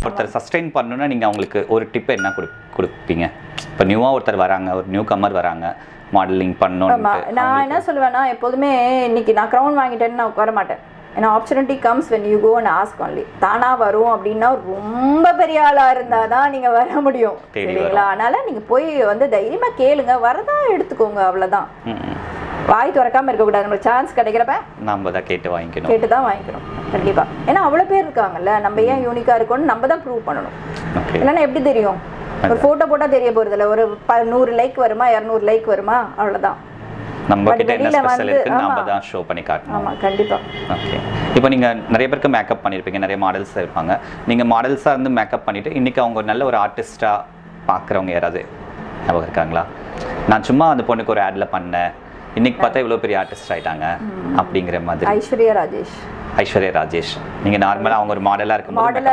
ஒருத்தர் சஸ்டெயின் பண்ணணும்னா நீங்கள் அவங்களுக்கு ஒரு டிப் என்ன கொடுப்பீங்க? இப்போ நியூவாக ஒருத்தர் வராங்க, ஒரு நியூ கம்மர் வராங்க, மாடலிங் பண்ணணும். நான் என்ன சொல்லுவேன்னா, எப்போதுமே இன்னைக்கு நான் க்ரௌன் வாங்கிட்டேன்னு நான் உட்கார மாட்டேன். ஏன்னா opportunity comes when you go and ask only. தானாக வரும் அப்படின்னா ரொம்ப பெரிய ஆளாக இருந்தால் தான் நீங்கள் வர முடியும், சரிங்களா? அதனால் நீங்கள் போய் வந்து தைரியமாக கேளுங்க, வரதா எடுத்துக்கோங்க, அவ்வளோதான். வாய் திறக்காமல் இருக்கக்கூடாது. நம்மளுக்கு சான்ஸ் கிடைக்கிறப்ப நம்ம தான் கேட்டு தான் வாங்கிக்கணும் கண்டிப்பாக. ஏன்னா அவ்வளோ பேர் இருக்காங்கல்ல, நம்ம ஏன் யூனிக்காக இருக்கோன்னு நம்ம தான் ப்ரூவ் பண்ணணும். இல்லைன்னா எப்படி தெரியும்? ஒரு ஃபோட்டோ போட்டால் தெரிய போகிறதில்ல. ஒரு 100 லைக் வருமா, 200 லைக் வருமா, அவ்வளோதான். நம்ம கிட்ட என்ன ஸ்பெஷல் இருக்குன்னு நம்ம தான் ஷோ பண்ணி காட்டணும். ஆமாம், கண்டிப்பா. ஓகே. இப்போ நீங்கள் நிறைய பேருக்கு மேக்கப் பண்ணியிருப்பீங்க, நிறைய மாடல்ஸ் இருப்பாங்க. நீங்கள் மாடல்ஸாக இருந்து மேக்கப் பண்ணிவிட்டு இன்றைக்கி அவங்க நல்ல ஒரு ஆர்டிஸ்ட்டாக பார்க்குறவங்க யாராவது ஞாபகம் இருக்காங்களா? நான் சும்மா அந்த பொண்ணுக்கு ஒரு ஆடில் பண்ணேன், இன்னைக்கு பார்த்தா இவ்வளோ பெரிய ஆர்டிஸ்ட் ஆகிட்டாங்க அப்படிங்கிற மாதிரி. ஐஸ்வர்யா ராஜேஷ். நீங்கள் நார்மலாக அவங்க ஒரு மாடலாக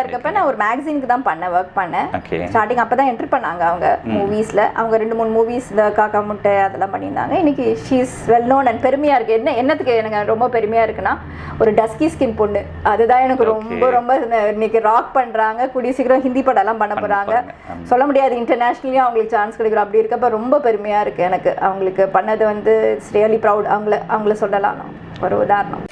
இருக்கப்ப நான் ஒரு மேகசினுக்கு தான் ஒர்க் பண்ணேன். ஸ்டார்டிங் அப்போ தான் என்ட்ரி பண்ணாங்க அவங்க மூவிஸில். அவங்க 2-3 மூவிஸ் இந்த காக்கா முட்டை அதெல்லாம் பண்ணியிருந்தாங்க. இன்னைக்கு she is well known and பெருமையாக இருக்குது. என்னத்துக்கு எனக்கு ரொம்ப பெருமையாக இருக்குன்னா, ஒரு டஸ்கி ஸ்கின் பொண்ணு, அதுதான் எனக்கு ரொம்ப ரொம்ப இன்னைக்கு ராக் பண்ணுறாங்க. கூடிய சீக்கிரம் ஹிந்தி படம்லாம் பண்ண போகிறாங்க. சொல்ல முடியாது, இன்டர்நேஷ்னலியும் அவங்களுக்கு சான்ஸ் கிடைக்கிறோம். அப்படி இருக்கப்ப ரொம்ப பெருமையாக இருக்குது எனக்கு. அவங்களுக்கு பண்ணது வந்து இட்ஸ் ரியலி ப்ரவுட். அவங்கள சொல்லலாம் ஒரு உதாரணம்.